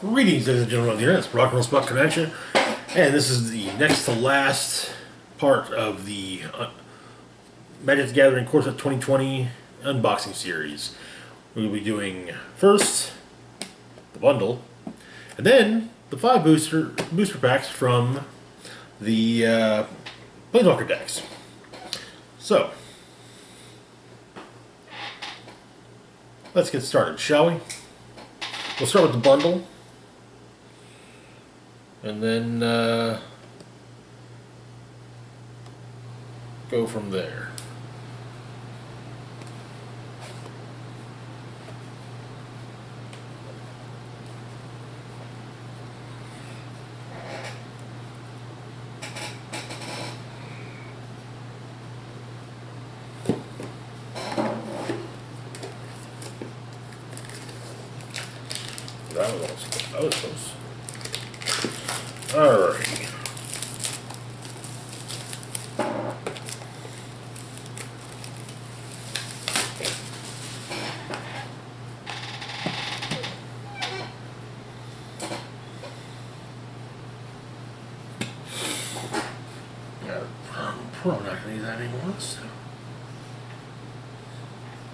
Greetings, ladies and gentlemen of the internet. It's Rock and Roll Spot Connection, and this is the next to last part of the Magic the Gathering Core Set 2020 unboxing series. We will be doing first the bundle, and then the 5 booster packs from the Planeswalker Decks. So, let's get started, shall we? We'll start with the bundle. And then go from there. That was close. Alright. I'm probably not gonna use that anymore. So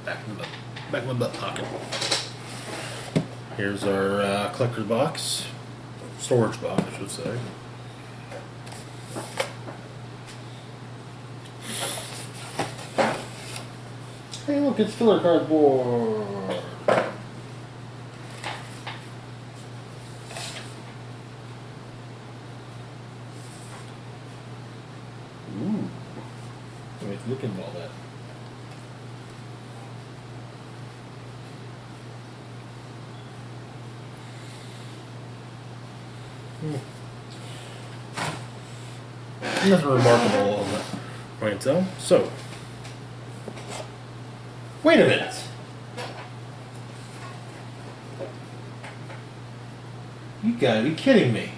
back in my butt pocket. Here's our collector's box. Storage box, I should say. Hey, look, it's filler cardboard. Ooh. Wait, look at all that. Nothing remarkable on that right though. So, wait a minute. You gotta be kidding me.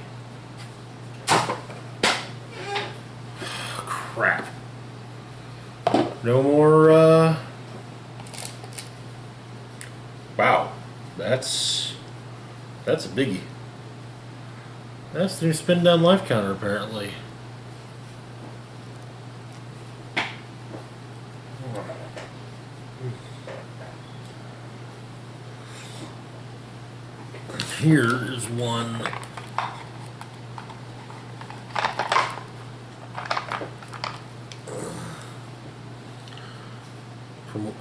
Crap. No more, wow. That's a biggie. That's the new spin down life counter, apparently. Here is one.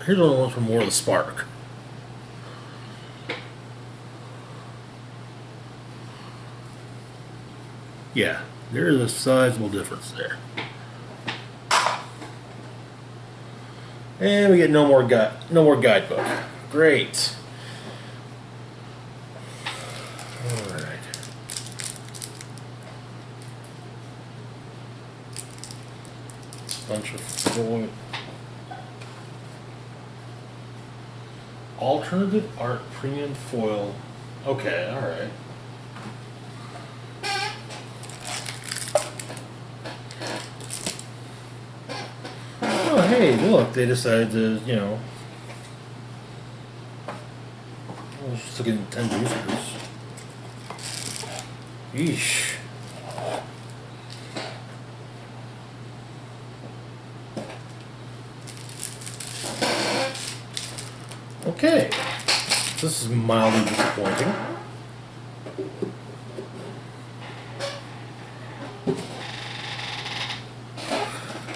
Here's one of the ones from War of the Spark. Yeah, there is a sizable difference there. And we get no more guidebook. Great. All right. Bunch of foil. Alternative art premium foil. Okay, all right. Oh, hey, look, they decided to, you know, I was just looking at 10 boosters. Yeesh. Okay, this is mildly disappointing.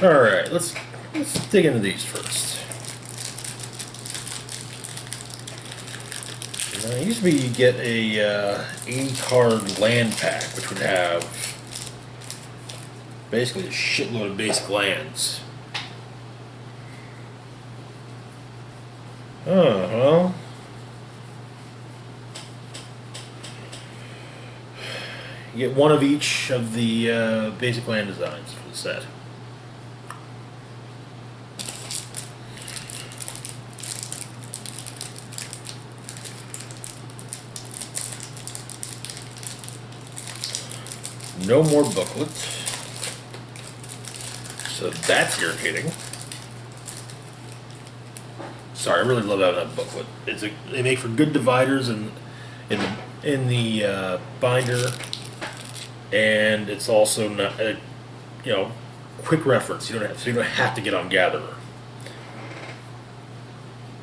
Alright, let's dig into these first. Now, it used to be you get a 80 card land pack, which would have basically a shitload of basic lands. Oh, well. You get one of each of the basic land designs for the set. No more booklet. So that's irritating. Sorry, I really love having that booklet. They make for good dividers and in the binder, and it's also not you know, quick reference. So you don't have to get on Gatherer.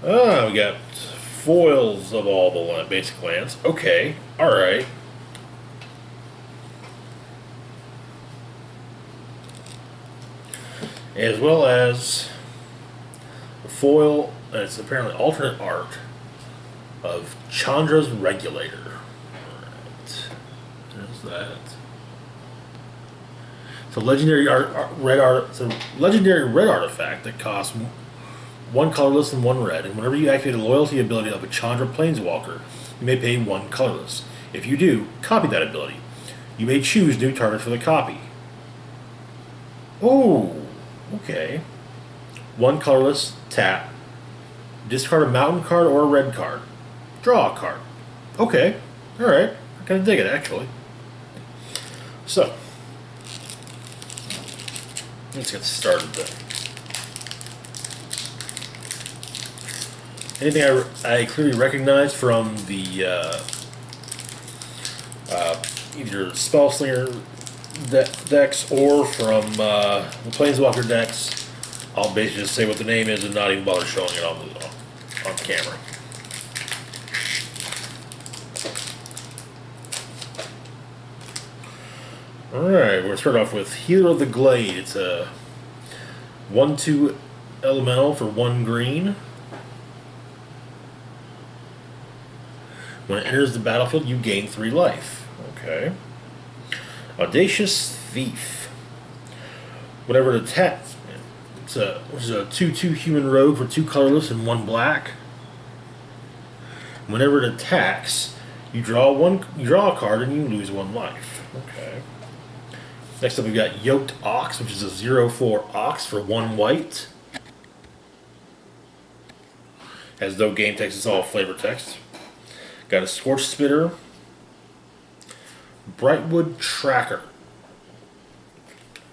Ah, we got foils of all the basic lands. Okay, all right. As well as a foil, and it's apparently alternate art of Chandra's Regulator. Alright. There's that. It's a legendary It's a legendary red artifact that costs one colorless and one red, and whenever you activate a loyalty ability of a Chandra Planeswalker, you may pay one colorless. If you do, copy that ability. You may choose new targets for the copy. Oh, okay. One colorless, tap. Discard a mountain card or a red card. Draw a card. Okay, alright. I kind of dig it, actually. So, let's get started then. Anything I clearly recognize from the either Spellslinger decks or from the Planeswalker decks, I'll basically just say what the name is and not even bother showing it on camera. Alright, we're going to start off with Healer of the Glade. It's a 1/2 elemental for 1 green. When it enters the battlefield, you gain 3 life. Okay. Audacious Thief. Whenever it attacks, which is a 2/2 human rogue for 2 colorless and 1 black. Whenever it attacks, you draw a card and you lose 1 life. Okay. Next up, we've got Yoked Ox, which is a 0/4 ox for 1 white. Has no game text; it's all flavor text. Got a Scorch Spitter, Brightwood Tracker.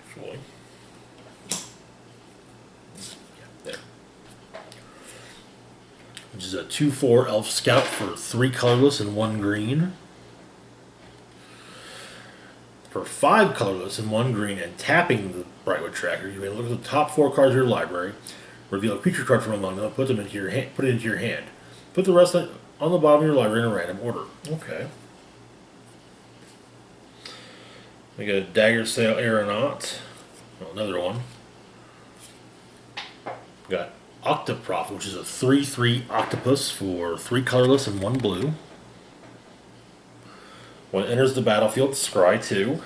Actually, there. Which is a 2/4 Elf Scout for 3 colorless and 1 green. For 5 colorless and 1 green, and tapping the Brightwood Tracker, you may look at the top 4 cards of your library, reveal a creature card from among them, put it into your hand. Put the rest on the bottom of your library in a random order. Okay. We got a Dagger Sail Aeronaut. Oh, another one. We got Octoprophet, which is a 3/3 octopus for 3 colorless and 1 blue. When it enters the battlefield, scry 2.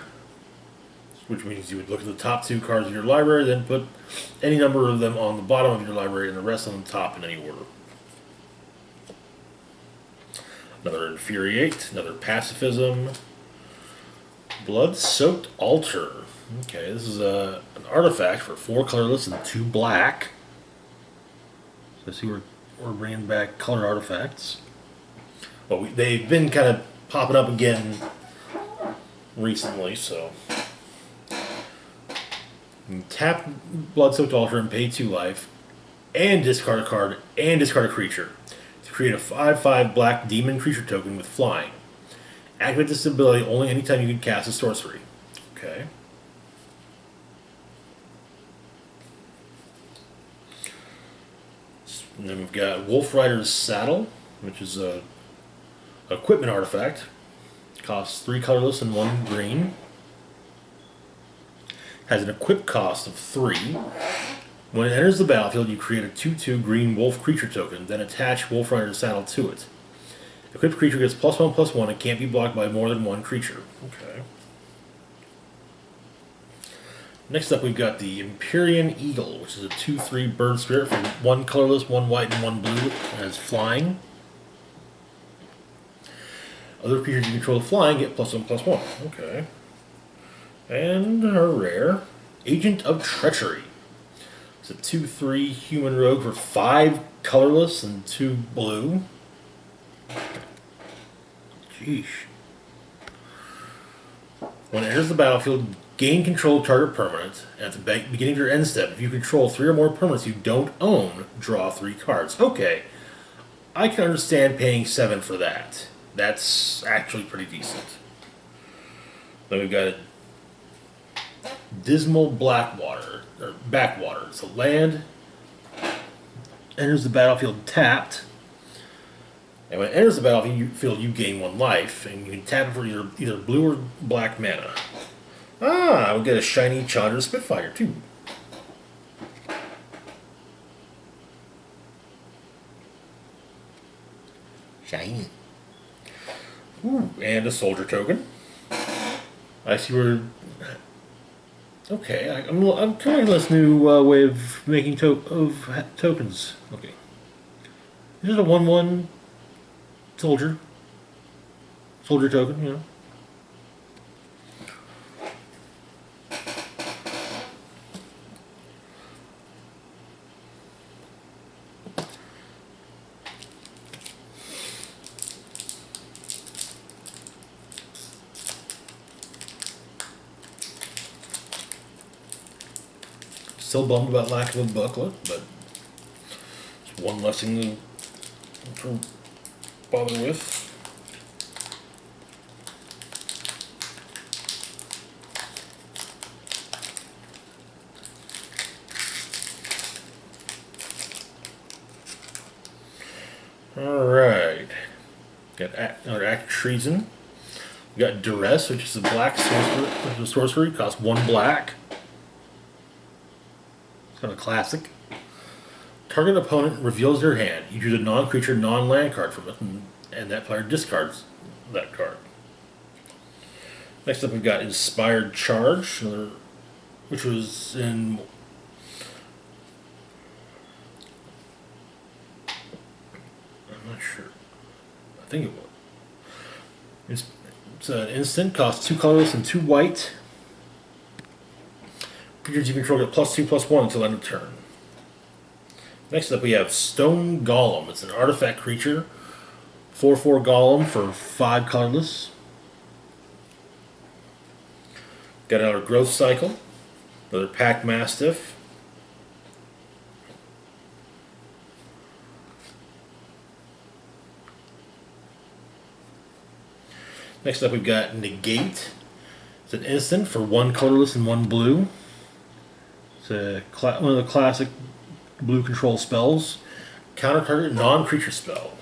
Which means you would look at the top 2 cards of your library, then put any number of them on the bottom of your library and the rest on the top in any order. Another Infuriate, another Pacifism, Blood-Soaked Altar. Okay, this is an artifact for 4 colorless and 2 black. So see, we're bringing back color artifacts. Well, they've been kind of popping up again recently, so. You tap Blood-Soaked Altar and pay 2 life, and discard a card, and discard a creature. Create a 5/5 black demon creature token with flying. Activate this ability only anytime you can cast a sorcery. Okay. And then we've got Wolf Rider's Saddle, which is a equipment artifact. Costs 3 colorless and 1 green. Has an equip cost of 3. When it enters the battlefield, you create a 2/2 green wolf creature token, then attach Wolf Rider's Saddle to it. Equipped creature gets +1/+1 and can't be blocked by more than 1 creature. Okay. Next up, we've got the Empyrean Eagle, which is a 2/3 bird spirit for 1 colorless, 1 white, and 1 blue. It has flying. Other creatures you control flying get +1/+1. Okay. And a rare, Agent of Treachery. It's a 2/3 human rogue for 5 colorless and 2 blue. Sheesh. When it enters the battlefield, gain control of target permanent. At the beginning of your end step, if you control 3 or more permanents you don't own, draw 3 cards. Okay, I can understand paying 7 for that. That's actually pretty decent. Then we've got Dismal Blackwater, or Backwater. It's a land, enters the battlefield tapped, and when it enters the battlefield, you gain 1 life, and you can tap it for either blue or black mana. Ah, we'll get a shiny Chandra Spitfire, too. Shiny. Ooh, and a soldier token. I see we're... Okay, I'm trying this new way of making tokens. Okay. This is a 1/1 soldier. Soldier token, you know. Still bummed about lack of a booklet, but it's one less thing to bother with. Alright. Got another Act of Treason. We got Duress, which is a black sorcery. Which is a sorcery, costs 1 black. Kind of classic. Target opponent reveals their hand. You choose a non-creature, non-land card from it, and that player discards that card. Next up, we've got Inspired Charge, which was in. I'm not sure. I think it was. It's an instant, costs 2 colorless and 2 white. Creatures you control get +2/+1 until end of turn. Next up we have Stone Golem. It's an artifact creature. 4/4 Golem for 5 colorless. Got another Growth Cycle. Another Pack Mastiff. Next up we've got Negate. It's an instant for 1 colorless and 1 blue. It's one of the classic blue control spells. Counter target non-creature spell.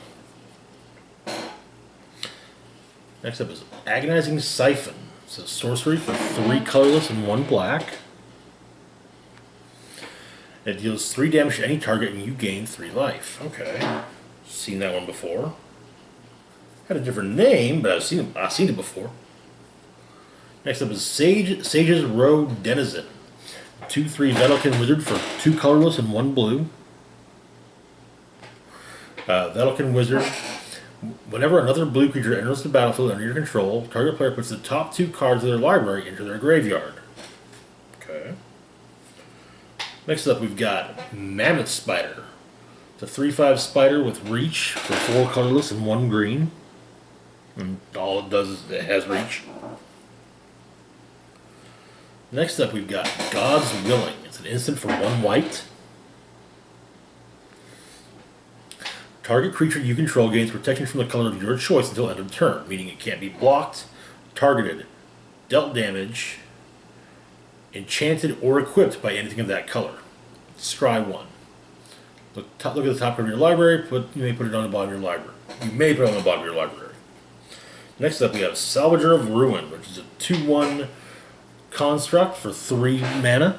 Next up is Agonizing Siphon. It's a sorcery for 3 colorless and 1 black. It deals 3 damage to any target and you gain 3 life. Okay. Seen that one before. Had a different name, but I've seen it before. Next up is Sage's Row Denizen. 2/3 Veilkin Wizard for 2 colorless and 1 blue. Veilkin Wizard. Whenever another blue creature enters the battlefield under your control, target player puts the top 2 cards of their library into their graveyard. Okay. Next up, we've got Mammoth Spider. It's a 3/5 spider with reach for 4 colorless and 1 green. And all it does is it has reach. Next up, we've got God's Willing. It's an instant for 1 white. Target creature you control gains protection from the color of your choice until end of turn, meaning it can't be blocked, targeted, dealt damage, enchanted, or equipped by anything of that color. Scry 1. Look at the top of your library. You may put it on the bottom of your library. You may put it on the bottom of your library. Next up, we have Salvager of Ruin, which is a 2/1 construct for 3 mana.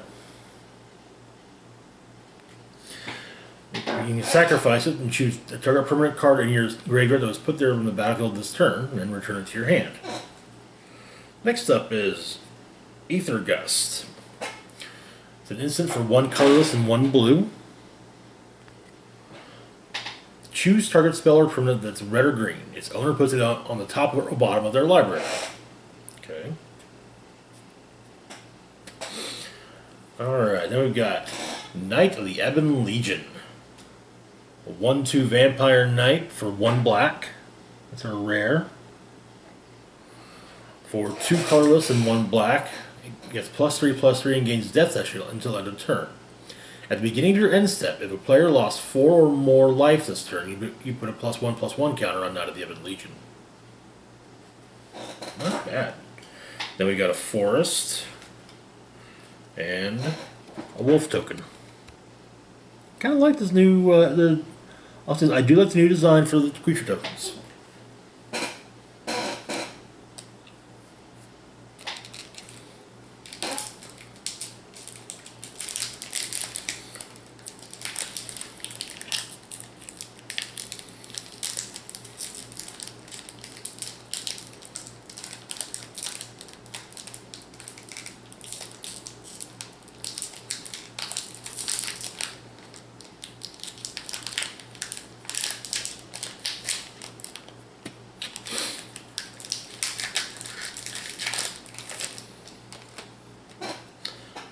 You can sacrifice it and choose a target permanent card in your graveyard that was put there from the battlefield this turn, and then return it to your hand. Next up is Aether Gust. It's an instant for 1 colorless and 1 blue. Choose target spell or permanent that's red or green. Its owner puts it on the top or bottom of their library. Okay. Alright, then we've got Knight of the Ebon Legion. A 1/2 Vampire Knight for 1 black. That's a rare. For 2 colorless and 1 black, it gets +3/+3 and gains death session until end of turn. At the beginning of your end step, if a player lost 4 or more life this turn, you put a +1/+1 counter on Knight of the Ebon Legion. Not bad. Then we got a forest and a wolf token. Kind of like this new. I do like the new design for the creature tokens.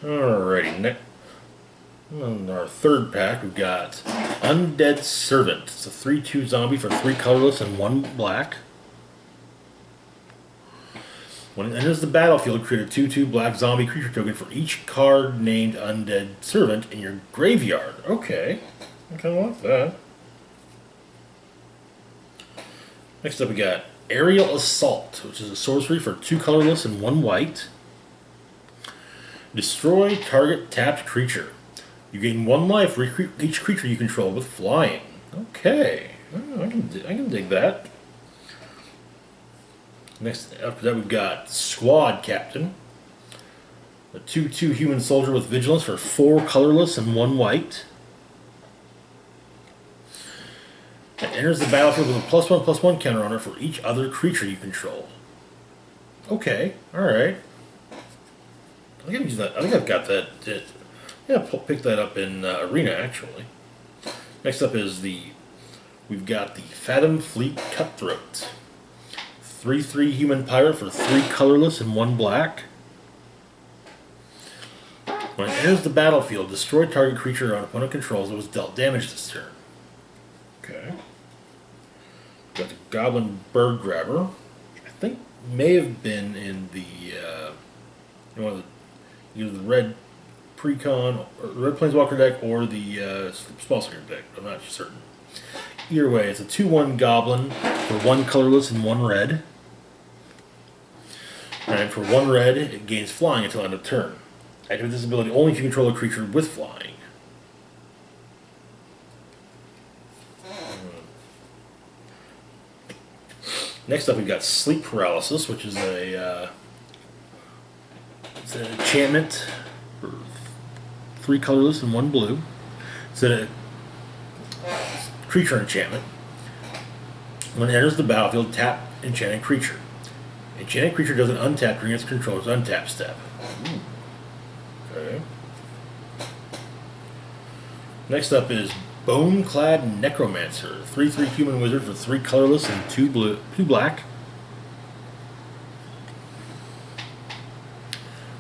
Alrighty, in our third pack we've got Undead Servant. It's a 3/2 zombie for 3 colorless and 1 black. When it enters the battlefield, create a 2/2 black zombie creature token for each card named Undead Servant in your graveyard. Okay, I kind of like that. Next up we got Aerial Assault, which is a sorcery for 2 colorless and 1 white. Destroy target tapped creature. You gain 1 life for each creature you control with flying. Okay, I can dig that. Next, after that, we've got Squad Captain. A 2/2 human soldier with vigilance for 4 colorless and 1 white. It enters the battlefield with a +1/+1 counter on it for each other creature you control. Okay, alright. I think I've got that. Yeah, pick that up in Arena, actually. Next up is we've got the Fathom Fleet Cutthroat. 3/3 human pirate for 3 colorless and 1 black. When it enters the battlefield, destroy target creature on opponent controls that was dealt damage this turn. Okay. We've got the Goblin Bird Grabber, which I think may have been in the either the red Precon, or the red Planeswalker deck, or the Spellslinger deck. I'm not certain. Either way, it's a 2/1 Goblin for 1 colorless and 1 red. And for 1 red, it gains flying until end of turn. Activate this ability only if you control a creature with flying. Next up, we've got Sleep Paralysis, which is it's an enchantment for 3 colorless and 1 blue. It's a creature enchantment. When it enters the battlefield, tap enchanted creature. Enchanted creature does an untap during its controller's untap step. Okay. Next up is Boneclad Necromancer, 3/3 human wizard for 3 colorless and 2 black.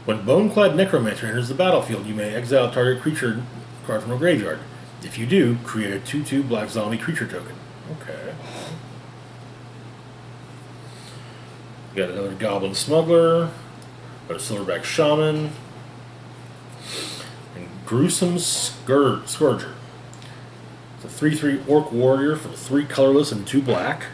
When Boneclad Necromancer enters the battlefield, you may exile a target creature card from a graveyard. If you do, create a 2/2 black zombie creature token. Okay. We got another Goblin Smuggler, got a Silverback Shaman, and Gruesome Scourger. It's a 3/3 Orc Warrior for 3 colorless and 2 black.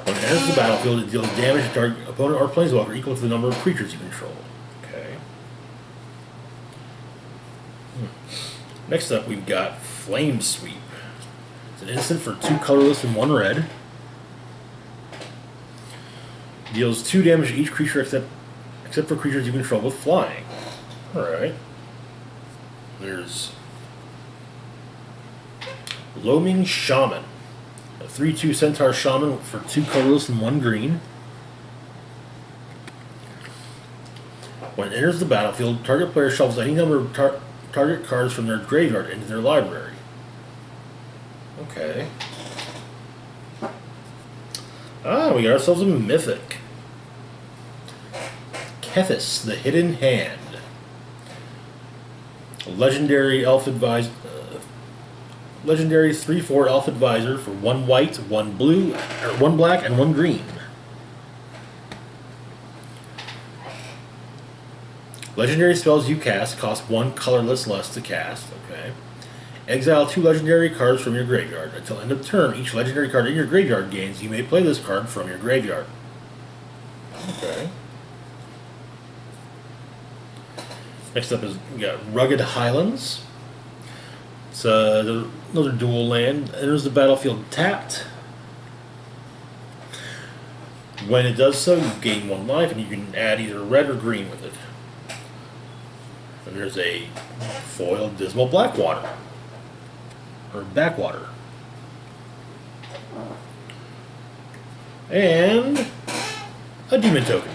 When it enters the battlefield, it deals damage to target opponent or planeswalker equal to the number of creatures you control. Okay. Next up, we've got Flame Sweep. It's an instant for 2 colorless and 1 red. Deals 2 damage to each creature except for creatures you control with flying. Alright. There's Loaming Shaman. A 3/2 Centaur Shaman for 2 colorless and 1 green. When it enters the battlefield, target player shuffles any number of target cards from their graveyard into their library. Okay. We got ourselves a mythic. Kethis, the Hidden Hand. A legendary elf advisor. Legendary 3/4 elf advisor for 1 white, 1 blue, or 1 black, and 1 green. Legendary spells you cast cost 1 colorless less to cast. Okay. Exile 2 legendary cards from your graveyard. Until end of turn, each legendary card in your graveyard gains. You may play this card from your graveyard. Okay. Next up is we got Rugged Highlands. It's another dual land. Enters the battlefield tapped. When it does so, you gain 1 life, and you can add either red or green with it. And there's a foil Dismal Blackwater. Or Backwater. And a Demon Token.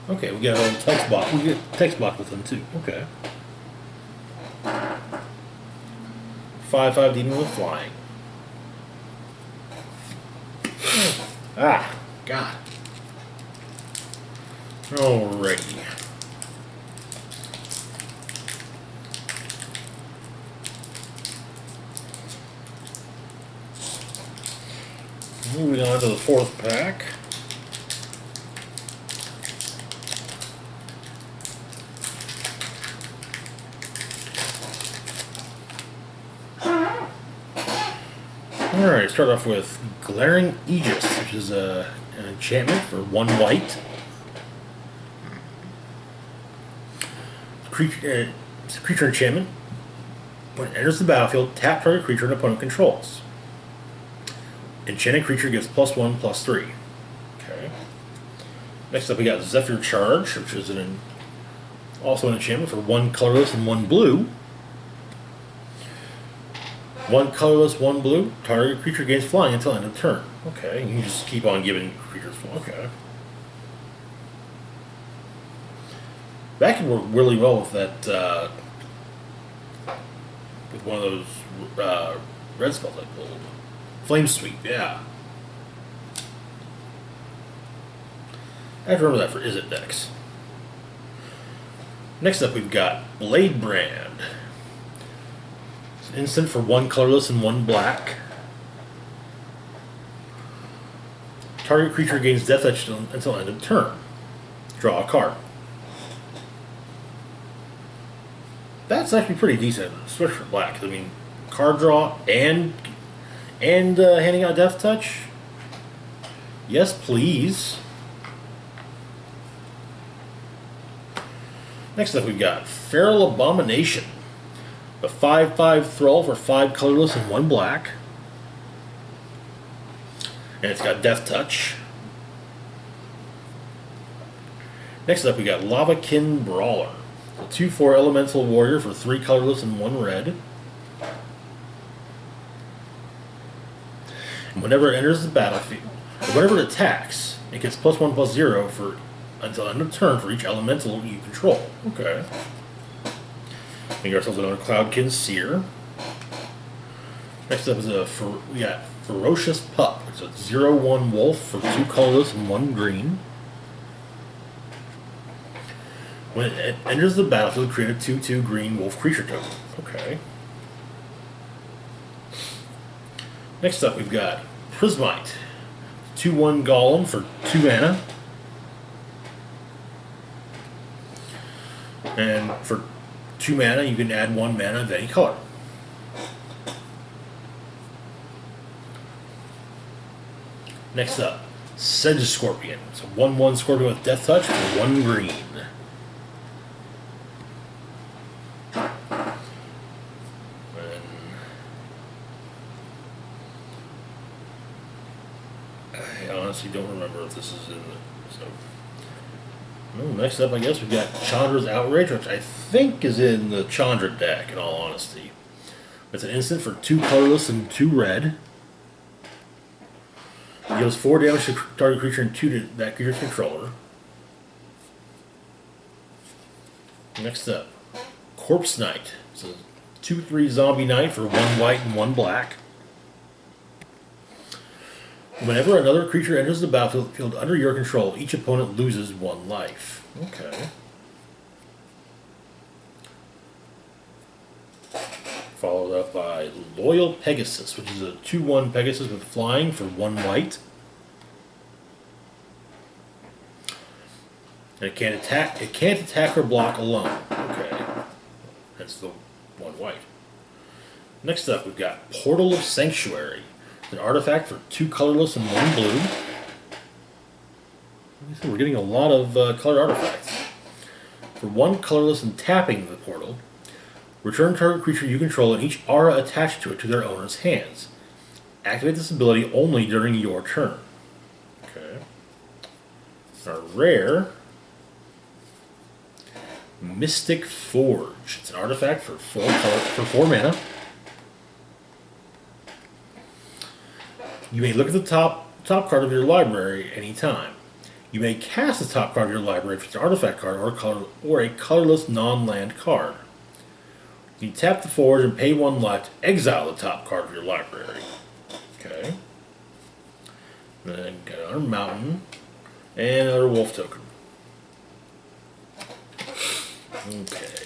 Okay, we got a little text box. We get text box with them too. Okay. 5/5 Demon with flying. Ah, God. Alrighty. Moving on to the 4th pack. Alright, start off with Glaring Aegis, which is an enchantment for 1 white. It's a creature enchantment. When it enters the battlefield, tap target creature an opponent controls. Enchanted creature gives +1/+3. Okay. Next up we got Zephyr Charge, which is also an enchantment for 1 colorless and 1 blue. 1 colorless, 1 blue. Target creature gains flying until end of turn. Okay, you can just keep on giving creatures flying. Okay. That could work really well with that, with one of those red spells I pulled. Flame Sweep, yeah. I have to remember that for Izzet decks. Next up we've got Blade Brand. It's an instant for 1 colorless and 1 black. Target creature gains Death Touch until end of turn. Draw a card. That's actually pretty decent, especially for black. I mean, card draw and handing out Death Touch. Yes, please. Next up, we've got Feral Abomination, a 5/5 Thrall for 5 colorless and 1 black, and it's got Death Touch. Next up, we got Lavakin Brawler. A 2/4 Elemental Warrior for 3 colorless and 1 red. And whenever it enters the battlefield, or whenever it attacks, it gets +1/+0 for until end of turn for each elemental you control. Okay. We got ourselves another Cloudkin Seer. Next up is we got Ferocious Pup. It's a 0/1 wolf for 2 colorless and 1 green. When it enters the battlefield, create a 2/2 green wolf creature token. Okay. Next up, we've got Prismite. 2/1 Golem for 2 mana. And for 2 mana, you can add 1 mana of any color. Next up, Sedge Scorpion. It's a 1/1 Scorpion with Death Touch for 1 green. I honestly don't remember if this is in the... So. Well, next up, I guess, we've got Chandra's Outrage, which I think is in the Chandra deck, in all honesty. It's an instant for 2 colorless and 2 red. It deals 4 damage to target creature and 2 to that creature's controller. Next up, Corpse Knight. It's a 2/3 Zombie Knight for 1 white and 1 black. Whenever another creature enters the battlefield under your control, each opponent loses 1 life. Okay. Followed up by Loyal Pegasus, which is a 2/1 Pegasus with flying for 1 white. And it can't attack. It can't attack or block alone. Okay, that's the one white. Next up, we've got Portal of Sanctuary. It's an artifact for 2 colorless and 1 blue. We're getting a lot of colored artifacts. For 1 colorless and tapping the portal, return target creature you control and each aura attached to it to their owner's hands. Activate this ability only during your turn. Okay. Our rare, Mystic Forge. It's an artifact for 4 mana. You may look at the top card of your library anytime. You may cast the top card of your library if it's an artifact card or a colorless non-land card. You tap the forge and pay 1 life to exile the top card of your library. Okay. Then got another mountain and another wolf token. Okay.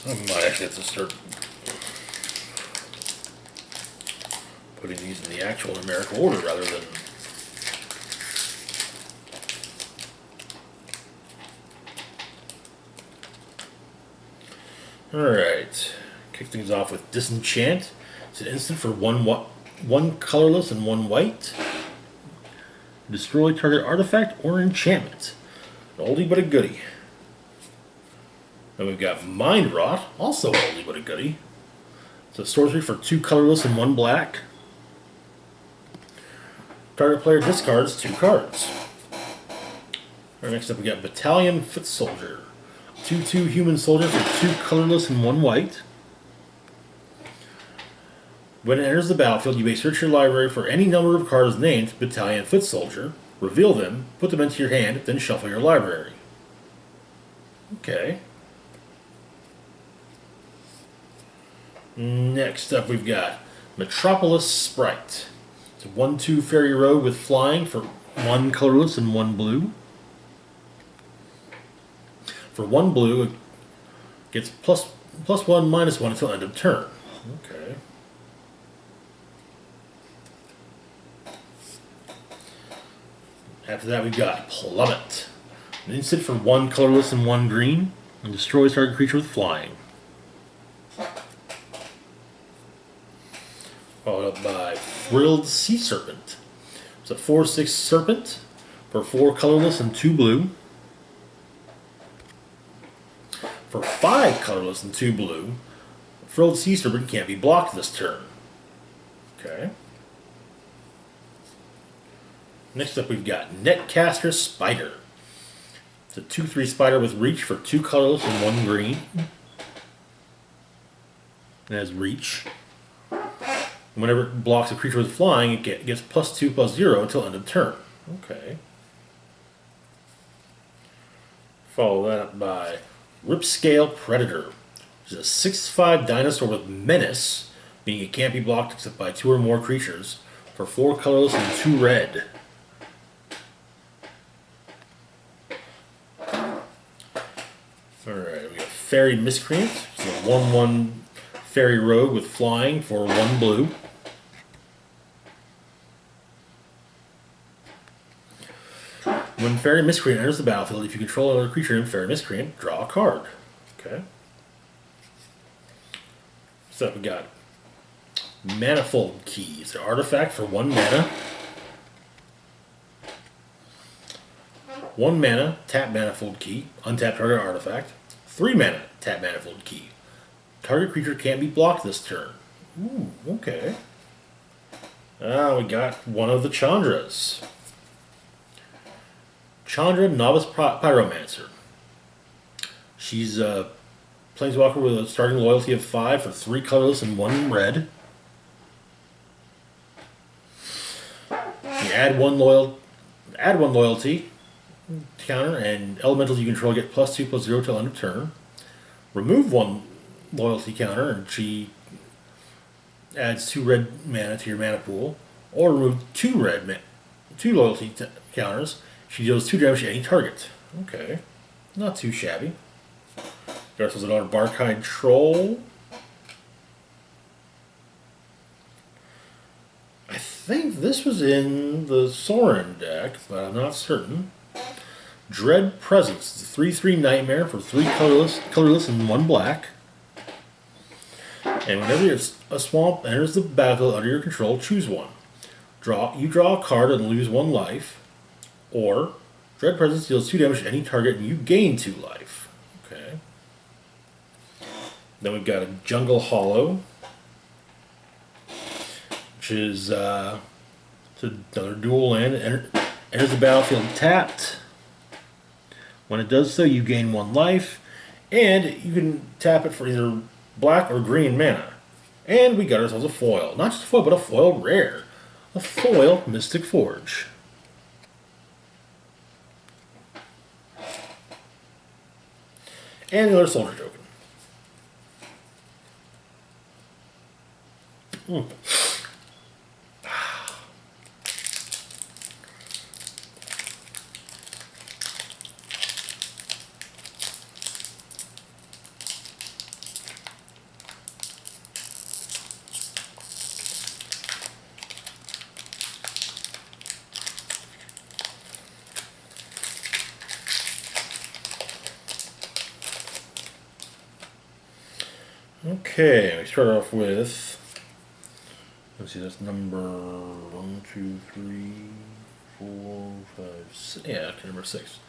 I might actually have to start putting these in the actual numerical order rather than... Alright. Kick things off with Disenchant. It's an instant for 1 colorless and 1 white. Destroy target artifact or enchantment. An oldie but a goodie. Then we've got Mind Rot, also oldie but a goodie. It's a sorcery for 2 colorless and 1 black. Target player discards 2 cards. Alright, next up we got Battalion Foot Soldier. 2/2 human soldier for 2 colorless and 1 white. When it enters the battlefield, you may search your library for any number of cards named Battalion Foot Soldier, reveal them, put them into your hand, then shuffle your library. Okay. Next up we've got Metropolis Sprite. It's a 1/2 fairy rogue with flying for 1 colorless and 1 blue. For 1 blue, it gets +1, -1 until end of turn. Okay. After that, we've got Plummet. An instant for 1 colorless and 1 green, and destroys target creature with flying. Followed up by Frilled Sea Serpent. It's a 4/6 serpent for 4 colorless and 2 blue. For 5 colorless and 2 blue, Frilled Sea Serpent can't be blocked this turn. Okay. Next up we've got Netcaster Spider. It's a 2/3 spider with reach for 2 colorless and 1 green. It has reach. Whenever it blocks a creature with flying, it gets +2/+0 until end of turn. Okay. Follow that up by Ripscale Predator. It's a 6/5 dinosaur with menace, meaning it can't be blocked except by 2 or more creatures, for 4 colorless and 2 red. Alright, we got Fairy Miscreant. It's a 1/1 fairy rogue with flying for 1 blue. When Fairy Miscreant enters the battlefield, if you control another creature named Fairy Miscreant, draw a card. Okay. So we got Manifold Key. It's an artifact for 1 mana. 1 mana, tap Manifold Key, untap target artifact. 3 mana, tap Manifold Key. Target creature can't be blocked this turn. Ooh, okay. We got one of the Chandras. Chandra, Novice Pyromancer. She's a Planeswalker with a starting loyalty of 5 for 3 colorless and 1 red. You add one loyalty counter, and elementals you control get +2/+0 till end of turn. Remove 1 loyalty counter, and she adds 2 red mana to your mana pool. Or remove 2 loyalty counters. She deals 2 damage to any target. Okay, not too shabby. Got ourselves another Barkhide Troll. I think this was in the Sorin deck, but I'm not certain. Dread Presence, 3/3 Nightmare for 3 colorless and 1 black. And whenever a swamp enters the battlefield under your control, choose one. You draw a card and lose 1 life, or Dread Presence deals 2 damage to any target and you gain 2 life. Okay. Then we've got a Jungle Hollow, which is it's another dual land. Enters the battlefield tapped. When it does so, you gain 1 life, and you can tap it for either black or green mana. And we got ourselves a foil. Not just a foil, but a foil rare. A foil Mystic Forge. And another soldier token. Okay, we start off with, let's see, that's number 1, 2, 3, 4, 5, 6. Yeah, okay, number 6.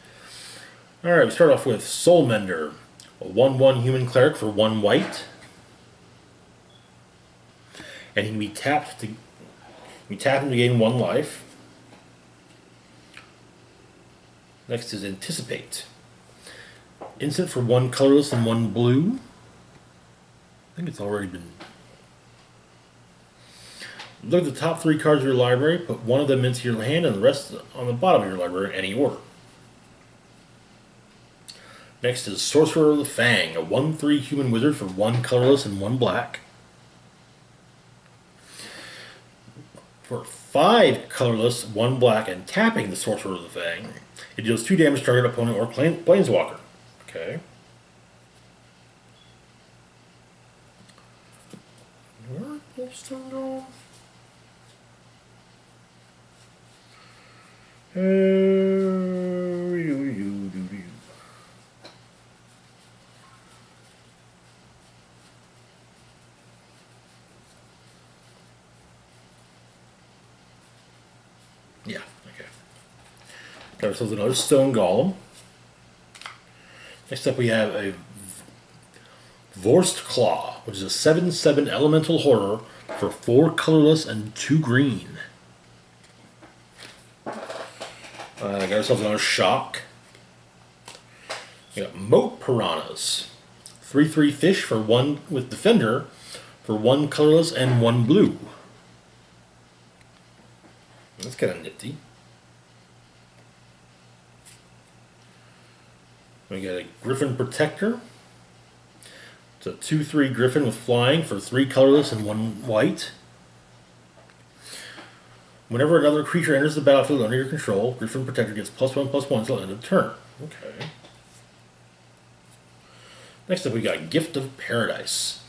Alright, we start off with Soul Mender, a 1/1 human cleric for 1 white. And he can be tapped to gain 1 life. Next is Anticipate. Instant for 1 colorless and 1 blue. I think it's already been... Look at the top 3 cards of your library, put 1 of them into your hand and the rest on the bottom of your library in any order. Next is Sorcerer of the Fang, a 1/3 human wizard for 1 colorless and 1 black. For 5 colorless, 1 black, and tapping the Sorcerer of the Fang, it deals 2 damage to target opponent or Planeswalker. Okay. Where did this thing go? Yeah, okay. Got ourselves another Stone Golem. Next up we have a Vorst Claw, which is a 7/7 elemental horror for 4 colorless and 2 green. Got ourselves another Shock. We got Moat Piranhas, 3/3 fish for 1 with Defender for 1 colorless and 1 blue. That's kind of nifty. We got a Griffin Protector. It's a 2/3 Griffin with flying for 3 colorless and 1 white. Whenever another creature enters the battlefield under your control, Griffin Protector gets +1/+1 until the end of the turn. Okay. Next up we got Gift of Paradise.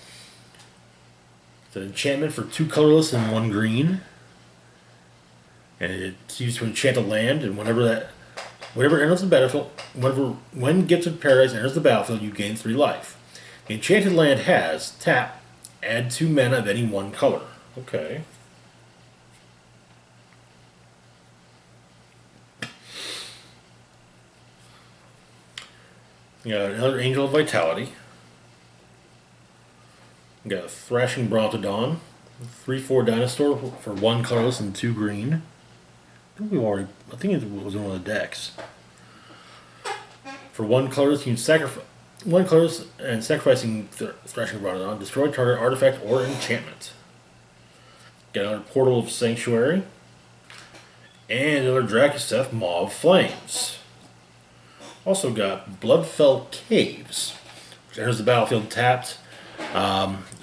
It's an enchantment for 2 colorless and 1 green. And it's used to enchant a land, and whenever enters the battlefield, when Gift of Paradise enters the battlefield, you gain 3 life. The enchanted land has tap, add 2 mana of any 1 color. Okay. We got another Angel of Vitality. We got a Thrashing Brontodon, 3/4 Dinosaur for 1 colorless and 2 green. I think it was in one of the decks. For 1 colorless, you can sacrifice 1 colorless and sacrificing Thrashing Brontodon, destroy target artifact or enchantment. Got another Portal of Sanctuary. And another Drakuseth, Maw of Flames. Also got Bloodfell Caves, which enters the battlefield tapped.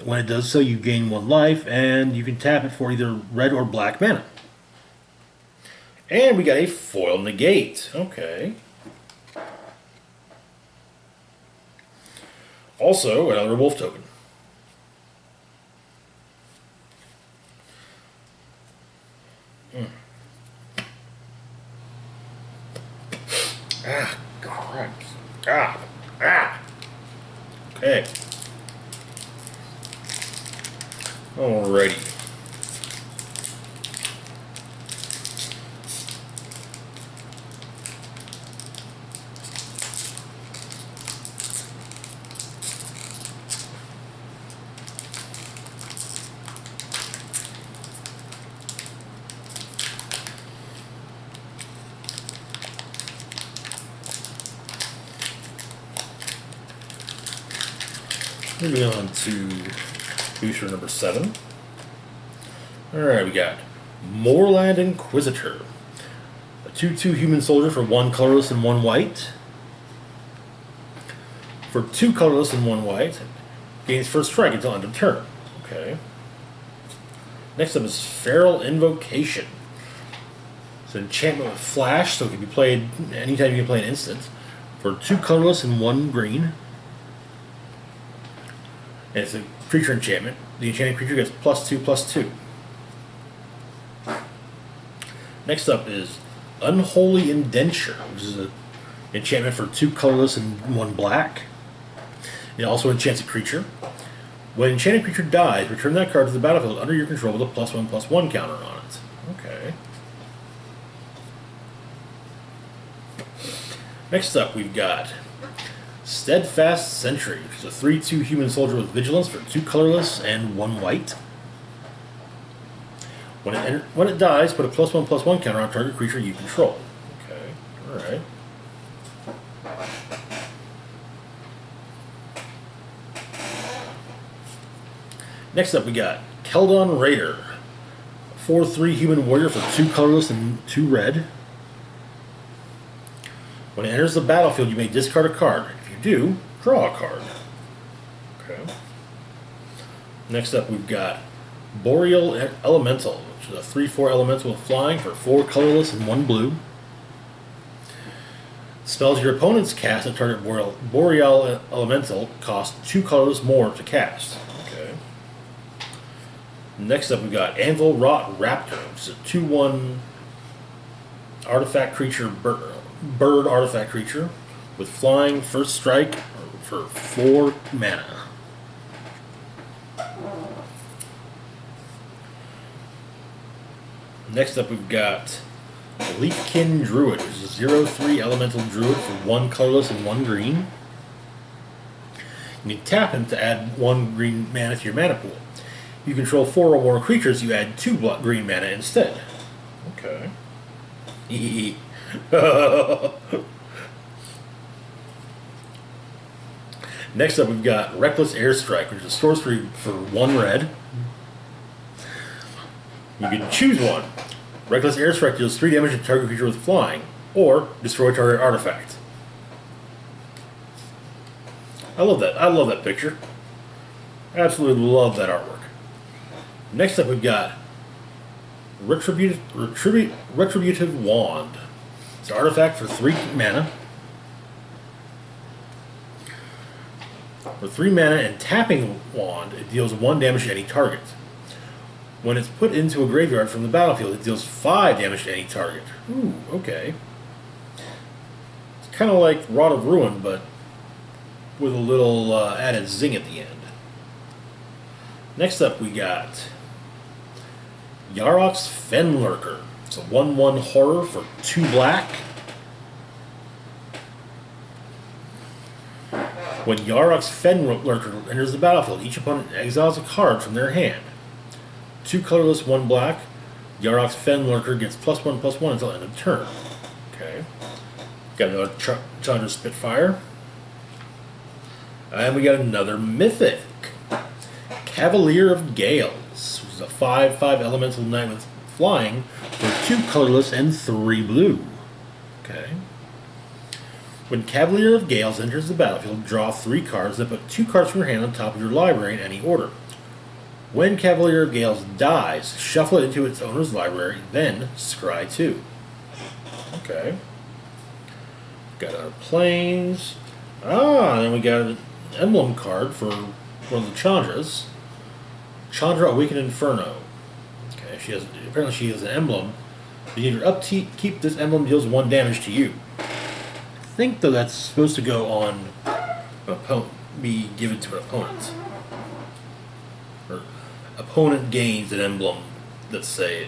When it does so, you gain 1 life, and you can tap it for either red or black mana. And we got a Foil Negate. Okay. Also, another wolf token. Ah, crap. Ah. Okay. Alrighty. Moving on to booster number 7. Alright, we got Moorland Inquisitor. A 2/2 human soldier for 1 colorless and 1 white. For 2 colorless and 1 white. Gains first strike until end of turn. Okay. Next up is Feral Invocation. It's an enchantment with flash, so it can be played anytime you can play an instant. For 2 colorless and 1 green. And it's a creature enchantment. The enchanted creature gets +2/+2. Next up is Unholy Indenture, which is an enchantment for 2 colorless and 1 black. It also enchants a creature. When an enchanted creature dies, return that card to the battlefield under your control with a +1/+1 counter on it. Okay. Next up, we've got Steadfast Sentry, which is a 3/2 human soldier with vigilance for 2 colorless and 1 white. When it dies, put a +1/+1 counter on target creature you control. Okay, alright. Next up, we got Keldon Raider, 4/3 human warrior for 2 colorless and 2 red. When it enters the battlefield, you may discard a card. If you do, draw a card. Okay. Next up, we've got Boreal Elemental, which is a 3/4 elemental with flying for 4 colorless and 1 blue. Spells your opponents cast at target Boreal Elemental cost 2 colorless more to cast. Okay. Next up, we've got Anvil Rot Raptor, which is a 2/1 artifact creature bird artifact creature with flying first strike for 4 mana. Next up, we've got Leafkin Druid, which is a 0/3 elemental druid for 1 colorless and 1 green. You can tap him to add 1 green mana to your mana pool. If you control 4 or more creatures, you add 2 green mana instead. Okay. Next up, we've got Reckless Airstrike, which is a sorcery for 1 red. You can choose one. Reckless Airstrike deals 3 damage to target creature with flying, or destroy target artifact. I love that. I love that picture. Absolutely love that artwork. Next up, we've got Retributive Wand. It's an artifact for 3 mana. For 3 mana and tapping Wand, it deals 1 damage to any target. When it's put into a graveyard from the battlefield, it deals 5 damage to any target. Ooh, okay. It's kind of like Rod of Ruin, but with a little added zing at the end. Next up, we got Yarok's Fenlurker. It's a 1/1 horror for 2 black. When Yarok's Fenlurker enters the battlefield, each opponent exiles a card from their hand. 2 colorless, 1 black. Yarok's Fenlurker gets +1/+1 until end of turn. Okay. Got another Challenger Spitfire. And we got another Mythic. Cavalier of Gales, which is a 5/5 elemental knight with flying for 2 colorless and 3 blue. Okay. When Cavalier of Gales enters the battlefield, draw 3 cards, then put 2 cards from your hand on top of your library in any order. When Cavalier of Gales dies, shuffle it into its owner's library, then scry 2. Okay. Got our planes. Then we got emblem card for one of the Chandras. Chandra Awakened Inferno. Okay, apparently she has an emblem. You need your upkeep. This emblem deals 1 damage to you. I think though that's supposed to go on be given to an opponent. Or opponent gains an emblem that says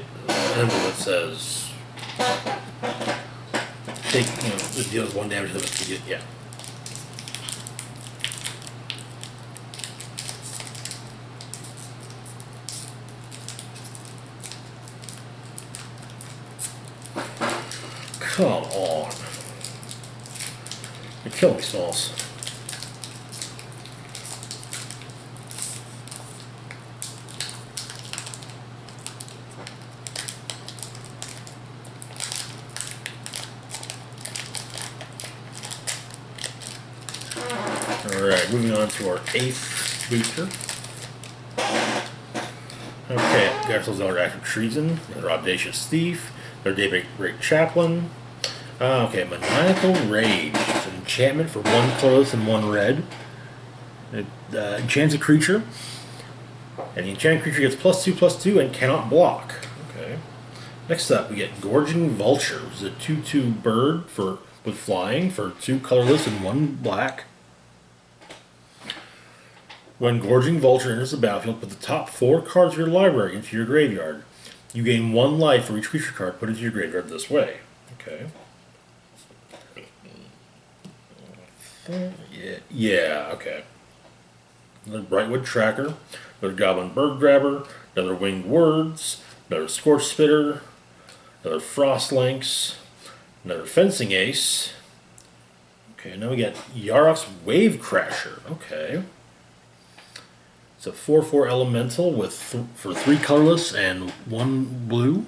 take it deals 1 damage to them. Yeah. Come on. You're killing me, Smalls. Alright, moving on to our 8th booster. Okay, Garcel's Elder Act of Treason, another Audacious Thief, another Daybreak Chaplain. Okay, Maniacal Rage. It's an enchantment for 1 colorless and 1 red. It enchants a creature, and the enchanted creature gets +2/+2 and cannot block. Okay. Next up, we get Gorging Vulture. It's a 2/2 bird with flying for 2 colorless and 1 black. When Gorging Vulture enters the battlefield, put the top 4 cards of your library into your graveyard. You gain 1 life for each creature card put into your graveyard this way. Okay. Yeah, okay. Another Brightwood Tracker, another Goblin Bird Grabber, another Winged Words, another Scorch Spitter, another Frost Lynx, another Fencing Ace. Okay, now we got Yarok's Wave Crasher. Okay. It's a 4/4 elemental for 3 colorless and 1 blue.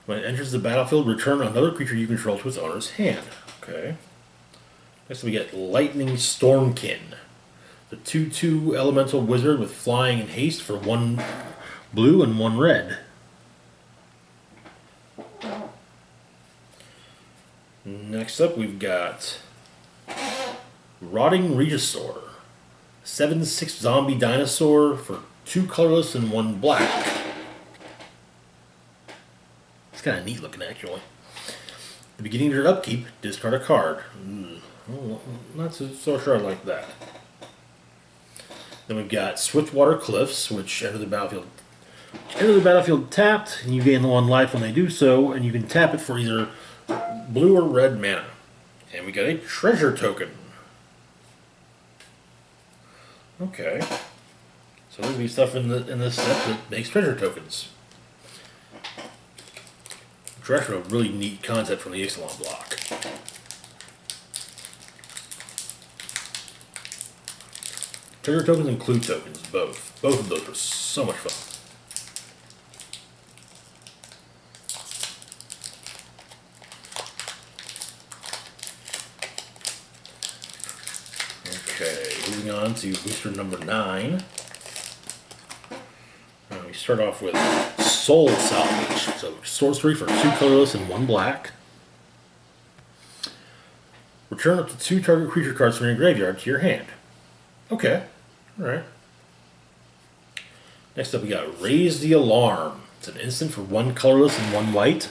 When it enters the battlefield, return another creature you control to its owner's hand. Okay. Next we get Lightning Stormkin. The 2/2 elemental wizard with flying and haste for 1 blue and 1 red. Next up we've got Rotting Regisaur. 7/6 zombie dinosaur for 2 colorless and 1 black. It's kind of neat looking, actually. At the beginning of your upkeep, discard a card. Oh, not so sure I like that. Then we've got Swiftwater Cliffs, which enter the battlefield tapped, and you gain 1 life when they do so, and you can tap it for either blue or red mana. And we got a treasure token. Okay. So there's be stuff in this set that makes treasure tokens. Which are actually a really neat concept from the Ixalan block. Treasure tokens and clue tokens, both. Both of those are so much fun. Okay, moving on to booster number 9. We start off with Soul Salvage. So sorcery for 2 colorless and 1 black. Return up to 2 target creature cards from your graveyard to your hand. Okay, alright. Next up we got Raise the Alarm. It's an instant for 1 colorless and 1 white.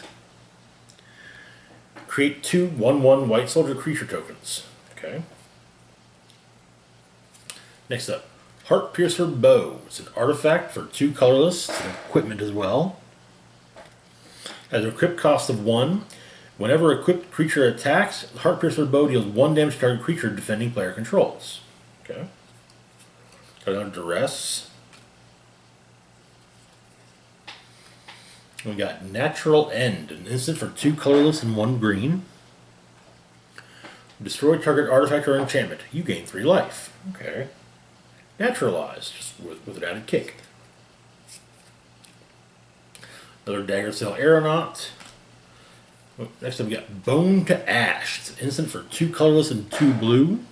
Create 2 1/1 white soldier creature tokens. Okay. Next up, Heartpiercer Bow. It's an artifact for 2 colorless. It's an equipment as well. Has an equip cost of 1. Whenever an equipped creature attacks, the Heartpiercer Bow deals 1 damage to target creature defending player controls. Okay. Got on Duress. We got Natural End. An instant for 2 colorless and 1 green. Destroy target artifact or enchantment. You gain 3 life. Okay. Naturalized, just with an added kick. Another Daggersail Aeronaut. Next up we got Bone to Ash. It's an instant for 2 colorless and 2 blue.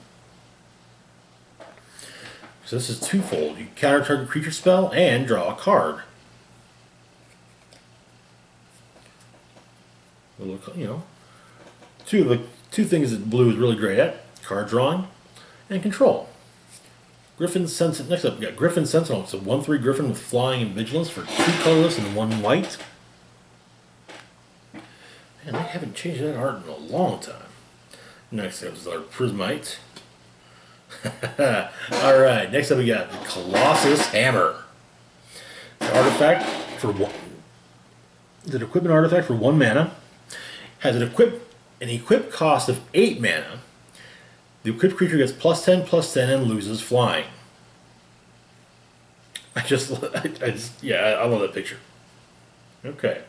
So this is twofold. You counter target creature spell and draw a card. You know, two things that blue is really great at: card drawing and control. Griffin Sentinel. Next up, we got Griffin Sentinel. It's a 1/3 Griffin with flying and vigilance for 2 colorless and 1 white. Man, they haven't changed that art in a long time. Next up is our Prismite. Alright, next up we got the Colossus Hammer. The artifact for one. It's an equipment artifact for 1 mana. Has an equip cost of 8 mana. The equipped creature gets +10/+10 and loses flying. I love that picture. Okay.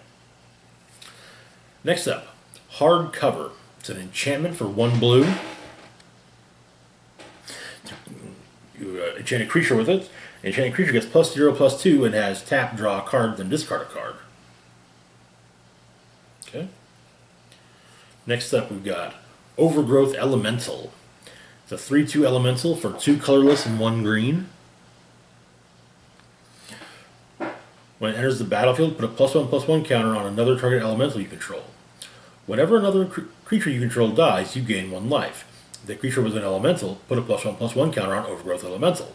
Next up, Hard Cover. It's an enchantment for 1 blue. You enchant a creature with it. The enchanted creature gets +0/+2 and has tap, draw a card, then discard a card. Okay. Next up, we've got Overgrowth Elemental. It's a 3/2 elemental for 2 colorless and 1 green. When it enters the battlefield, put a +1/+1 counter on another target elemental you control. Whenever another creature you control dies, you gain 1 life. If the creature was an elemental, put a +1/+1 counter on Overgrowth Elemental.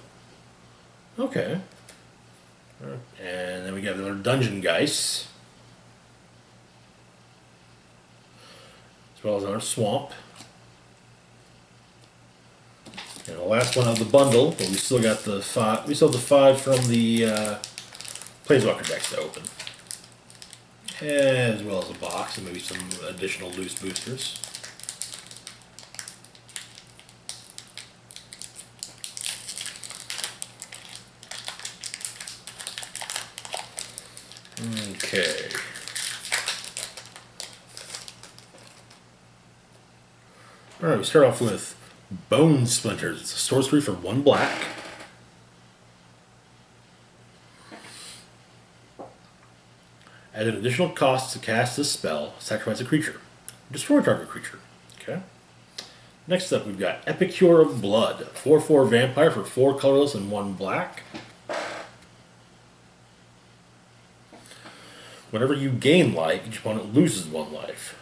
Okay. And then we got another Dungeon Geist. As well as another Swamp. And the last one of the bundle, but we still got the 5. We still have the 5 from the Planeswalker Decks to open. As well as a box and maybe some additional loose boosters. Okay. Alright, we start off with Bone Splinters. It's a sorcery for 1 black. At an additional cost to cast this spell, sacrifice a creature. Destroy target creature. Okay. Next up, we've got Epicure of Blood. 4/4 vampire for 4 colorless and 1 black. Whenever you gain life, each opponent loses 1 life.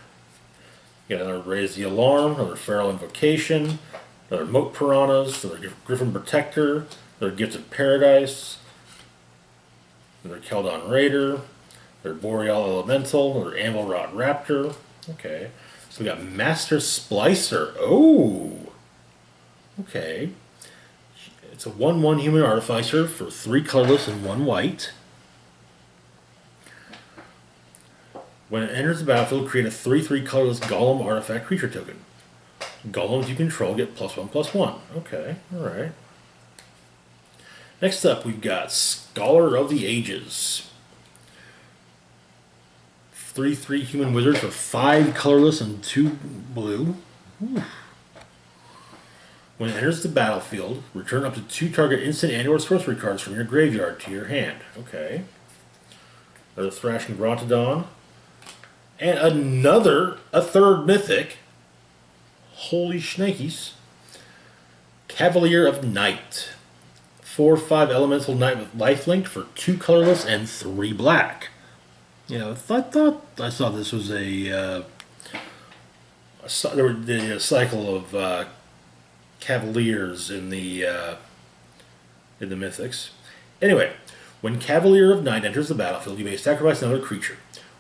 You got another Raise the Alarm, another Feral Invocation, another Moat Piranhas, another Griffin Protector, another Gift of Paradise, another Keldon Raider, another Boreal Elemental, another Anvil Rot Raptor. Okay. So we got Master Splicer. Oh! Okay. It's a 1/1 human artificer for 3 colorless and 1 white. When it enters the battlefield, create a 3/3 colorless Golem artifact creature token. Golems you control get +1/+1. Okay, alright. Next up, we've got Scholar of the Ages. 3/3 human wizard for 5 colorless and 2 blue. Ooh. When it enters the battlefield, return up to 2 target instant and/or sorcery cards from your graveyard to your hand. Okay. Another Thrashing Brontodon. And a third mythic. Holy shnikes. Cavalier of Night. 4/5 elemental knight with lifelink for 2 colorless and 3 black. You know, I thought I saw this was a cycle of Cavaliers in the Mythics. Anyway, when Cavalier of Night enters the battlefield, you may sacrifice another creature.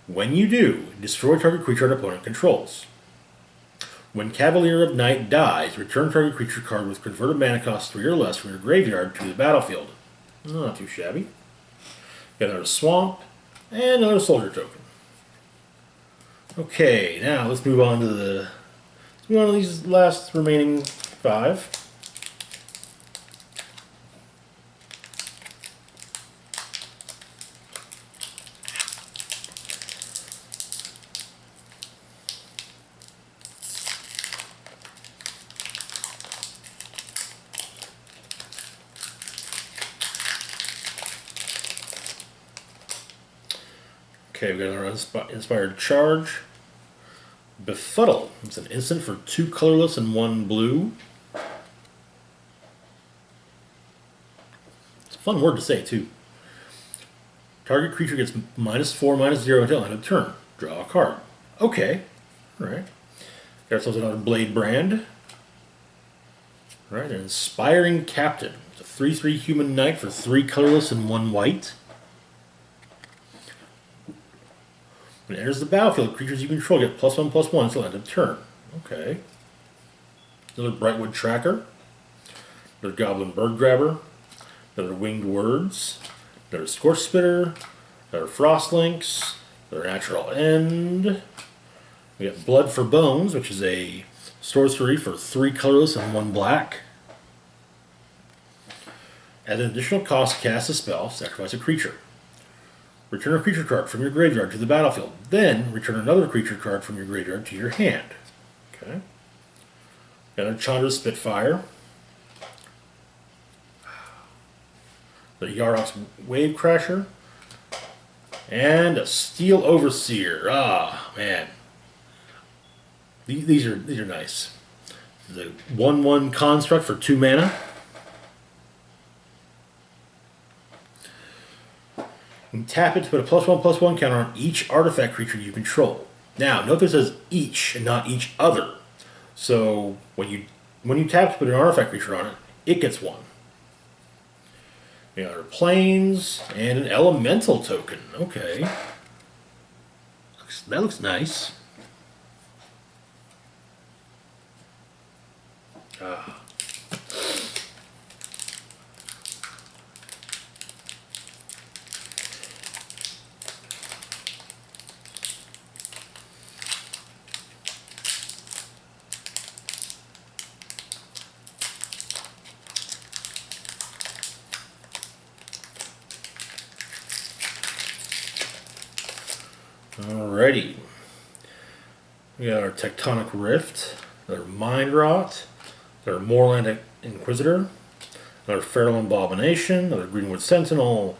When you do, destroy target creature an opponent controls. When Cavalier of Night dies, return target creature card with converted mana cost 3 or less from your graveyard to the battlefield. Not too shabby. Got another Swamp, and another Soldier token. Okay, now let's move on to these last remaining 5. Okay, we got another Inspired Charge. Befuddle. It's an instant for 2 colorless and 1 blue. It's a fun word to say, too. Target creature gets -4/-0 until end of turn. Draw a card. Okay. Alright. Got ourselves another Blade Brand. Alright, an Inspiring Captain. It's a 3/3 human knight for 3 colorless and 1 white. When it enters the battlefield, creatures you control get +1/+1 until end of turn. Okay. Another Brightwood Tracker. Another Goblin Bird Grabber. Another Winged Words. Another Scorch Spitter. Another Frostlinks. Another Natural End. We got Blood for Bones, which is a sorcery for 3 colorless and 1 black. At an additional cost, cast a spell, sacrifice a creature. Return a creature card from your graveyard to the battlefield. Then return another creature card from your graveyard to your hand. Okay. Got a Chandra's Spitfire. The Yarok's Wave Crasher. And a Steel Overseer. Ah, man. These are nice. The 1/1 construct for 2 mana. You can tap it to put a +1/+1 counter on each artifact creature you control. Now, note this says each and not each other. So when you tap to put an artifact creature on it, it gets 1. We got our planes and an elemental token. Okay. That looks nice. Ah. Alrighty. We got our Tectonic Rift, our Mind Rot, our Moorland Inquisitor, another Feral Abomination, another Greenwood Sentinel.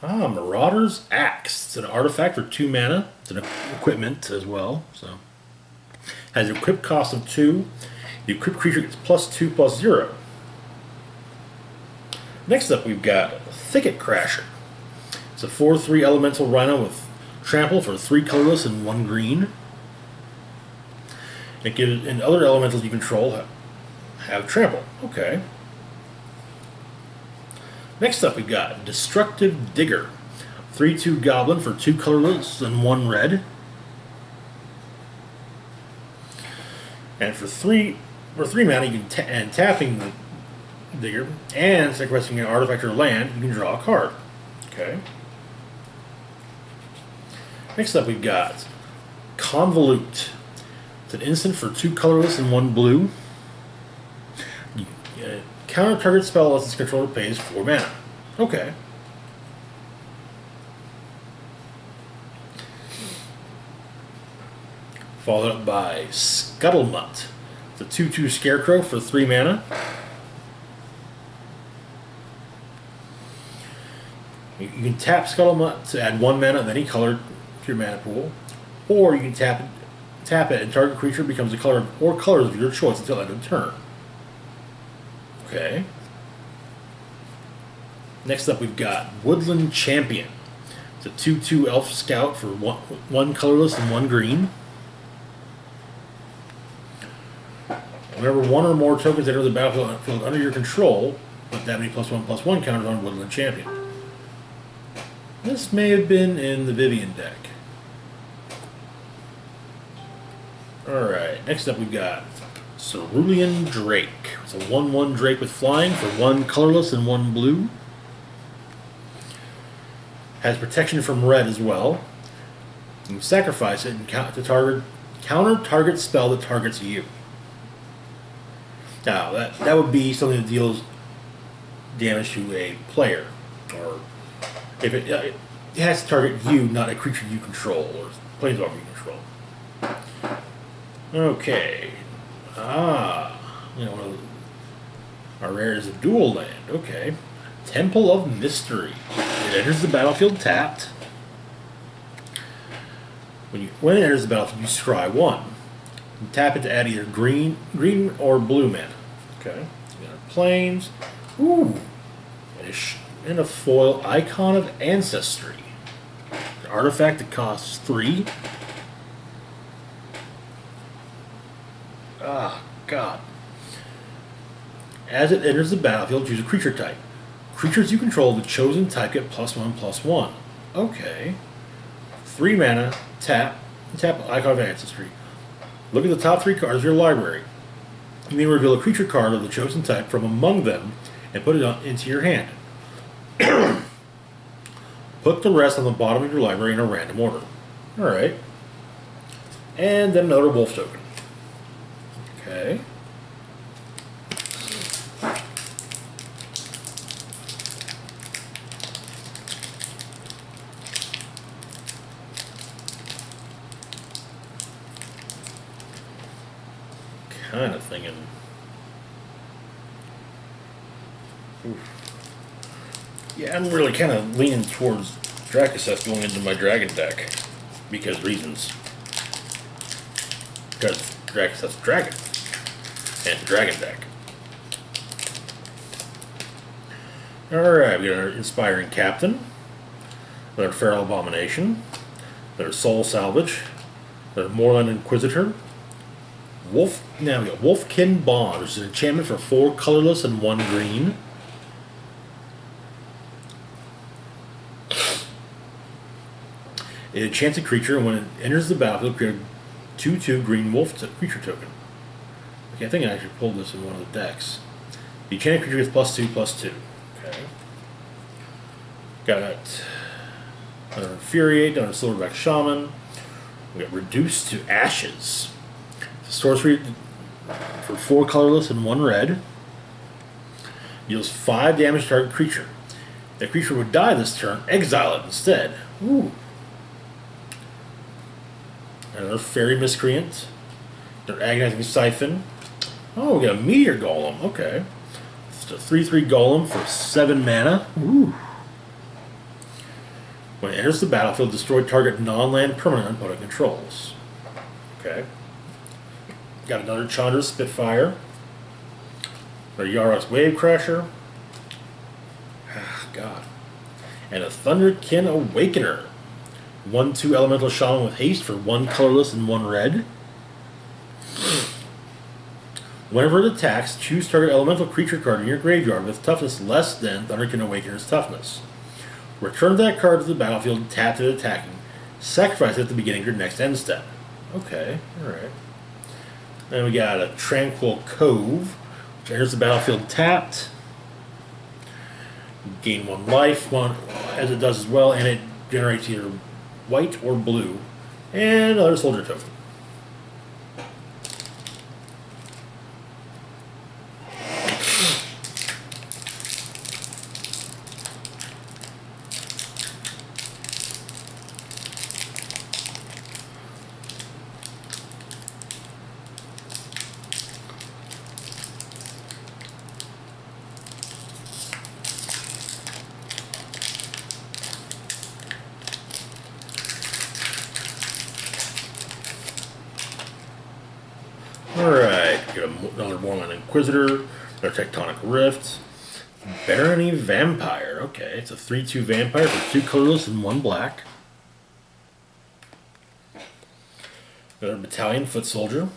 Marauder's Axe. It's an artifact for 2 mana. It's an equipment as well. So has an equip cost of 2. The equipped creature gets +2/+0. Next up, we've got Thicket Crasher. It's a 4/3 elemental rhino with trample for 3 colorless and 1 green. It gives, and other elementals you control have trample. Okay. Next up, we've got Destructive Digger. 3/2 goblin for 2 colorless and 1 red. And for 3 mana, you can and tapping the digger and sacrificing an artifact or land, you can draw a card. Okay. Next up, we've got Convolute. It's an instant for 2 colorless and 1 blue. Counter target spell unless its controller pays 4 mana. Okay. Followed up by Scuttlemutt. It's a 2/2 scarecrow for 3 mana. You can tap Scuttlemutt to add 1 mana of any color to your mana pool, or you can tap it and target creature becomes a color or colors of your choice until end of turn. Okay. Next up, we've got Woodland Champion. It's a 2/2 elf scout for 1 colorless and 1 green. Whenever 1 or more tokens enter the battlefield under your control, put that many +1/+1 counters on Woodland Champion. This may have been in the Vivian deck. Alright, next up we've got Cerulean Drake. It's a 1/1 Drake with flying for 1 colorless and 1 blue. Has protection from red as well. You can sacrifice it and counter target spell that targets you. Now, that would be something that deals damage to a player, or if it has to target you, not a creature you control, or planeswalker you control. Okay. One of our rares of dual land. Okay. Temple of Mystery. It enters the battlefield tapped. When it enters the battlefield, you scry 1. You tap it to add either green or blue mana. Okay. You got planes. Ooh. And a foil Icon of Ancestry. An artifact that costs 3. Ah, God. As it enters the battlefield, choose a creature type. Creatures you control the chosen type get +1/+1. Okay. 3 mana, tap Icon of Ancestry. Look at the top 3 cards of your library. You may reveal a creature card of the chosen type from among them and put it into your hand. Put the rest on the bottom of your library in a random order. Alright. And then another wolf token. Okay. Kind of thinking. Oof. Yeah, I'm really kind of leaning towards Dracosseth going into my dragon deck. Because reasons. Because Dracosseth's dragon. And dragon deck. Alright, we got our Inspiring Captain. Another Feral Abomination. Another Soul Salvage. Another Moorland Inquisitor. Now we got Wolfkin Bond, which is an enchantment for 4 colorless and 1 green. It enchants a creature, and when it enters the battlefield, create a 2/2 green wolf creature token. Okay, I think I actually pulled this in one of the decks. The enchanted creature gets +2/+2. Okay. Got another Infuriate, another Silverback Shaman. We got Reduced to Ashes. Sorcery for 4 colorless and 1 red. Deals 5 damage to target creature. If that creature would die this turn, exile it instead. Ooh. Another Fairy Miscreant. Another Agonizing Siphon. Oh, we got a Meteor Golem. Okay. It's a 3/3 Golem for 7 mana. Ooh. When it enters the battlefield, destroy target non-land permanent opponent controls. Okay. Got another Chandra's Spitfire. Another Yarok's Wavecrasher. Ah, God. And a Thunderkin Awakener. 1/2 Elemental Shaman with haste for 1 colorless and 1 red. Whenever it attacks, choose target elemental creature card in your graveyard with toughness less than Thunderkin Awakener's toughness. Return that card to the battlefield tapped and attacking. Sacrifice it at the beginning of your next end step. Okay, alright. Then we got a Tranquil Cove, which enters the battlefield tapped. Gain 1 life, as it does as well, and it generates either white or blue. And another soldier token. Alright, got another Moorland Inquisitor, another Tectonic Rift, Barony Vampire. Okay, it's a 3/2 vampire for 2 colorless and 1 black. Another Battalion Foot Soldier,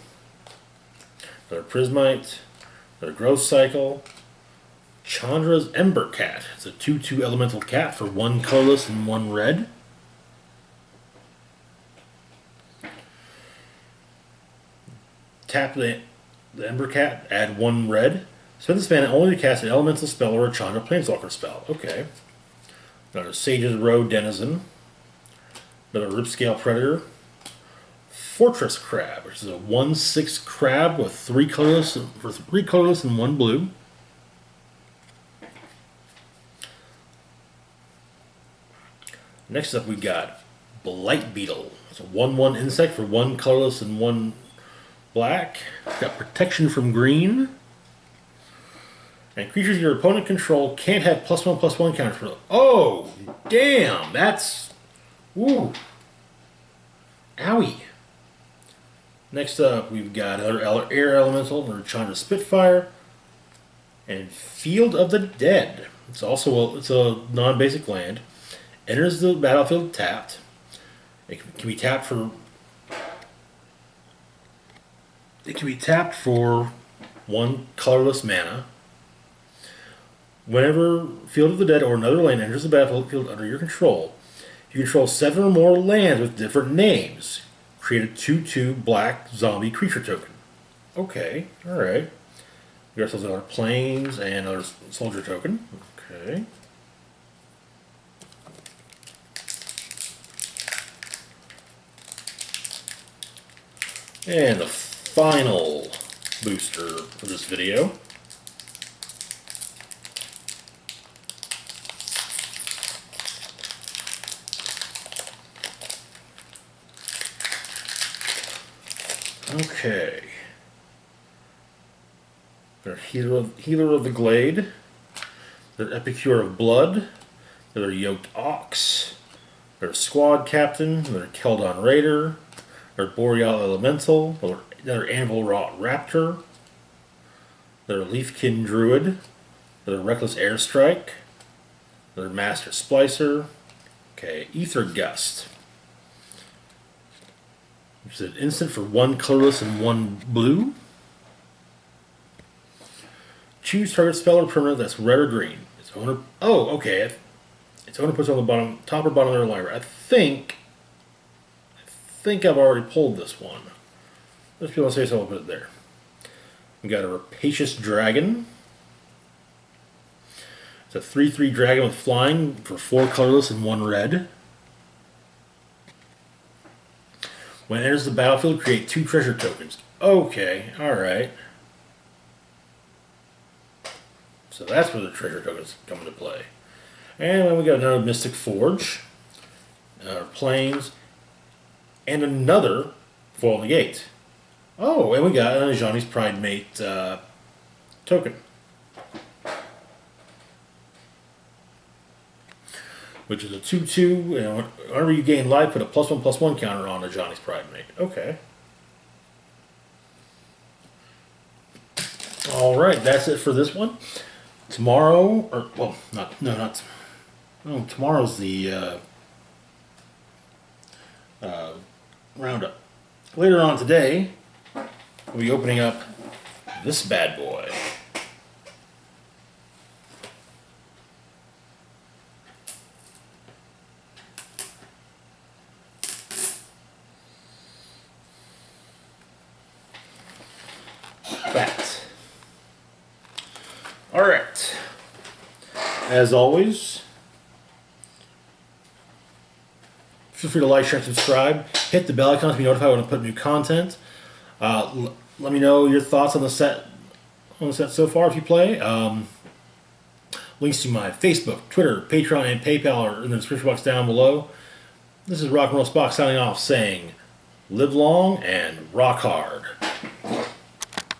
another Prismite, another Growth Cycle, Chandra's Ember Cat. It's a 2/2 elemental cat for 1 colorless and 1 red. Tap the Ember Cat, add 1 red. Spend this mana only to cast an elemental spell or a Chandra Planeswalker spell. Okay. Another Sage's Road Denizen. Another Ripscale Predator. Fortress Crab, which is a 1/6 crab with 3 colorless and 1 blue. Next up we got Blight Beetle. It's a 1/1 insect for 1 colorless and 1 black. Got protection from green. And creatures your opponent control can't have +1/+1 counters for them. Oh, damn! That's... Woo! Owie! Next up, we've got another Air Elemental, another Chandra Spitfire, and Field of the Dead. It's also it's a non-basic land. Enters the battlefield tapped. It can be tapped for... It can be tapped for 1 colorless mana. Whenever Field of the Dead or another land enters the battlefield under your control, you control 7 or more lands with different names. Create a 2/2 black zombie creature token. Okay, alright. We got ourselves another planes and another soldier token. Okay. And the final booster for this video. Okay. They're Healer of the Glade. They're Epicure of Blood. They're Yoked Ox. They're Squad Captain. They're Keldon Raider. They're Boreal Elemental. They're Anvil Rot Raptor. They're Leafkin Druid. They're Reckless Airstrike. They're Master Splicer. Okay, Ether Gust. Which is an instant for 1 colorless and 1 blue. Choose target spell or permanent that's red or green. Its owner. Oh, okay. Its owner puts it on the bottom, top or bottom of their library. I think I've already pulled this one. If you want to say so, I'll put it there. We got a Rapacious Dragon. It's a 3/3 dragon with flying for 4 colorless and 1 red. When it enters the battlefield, create 2 treasure tokens. Okay, alright. So that's where the treasure tokens come into play. And then we got another Mystic Forge, planes, and another Foil Negate. Oh, and we got an Ajani's Pridemate token. Which is a 2/2. Whenever you gain life, put a +1/+1 counter on Ajani's Pridemate. Okay. Alright, that's it for this one. Tomorrow, or, well, tomorrow's the roundup. Later on today, we'll be opening up this bad boy. That. Alright. As always, feel free to like, share, and subscribe. Hit the bell icon to be notified when I put new content. Let me know your thoughts on the set so far if you play. Links to my Facebook, Twitter, Patreon, and PayPal are in the description box down below. This is Rock and Roll Spock signing off saying, live long and rock hard.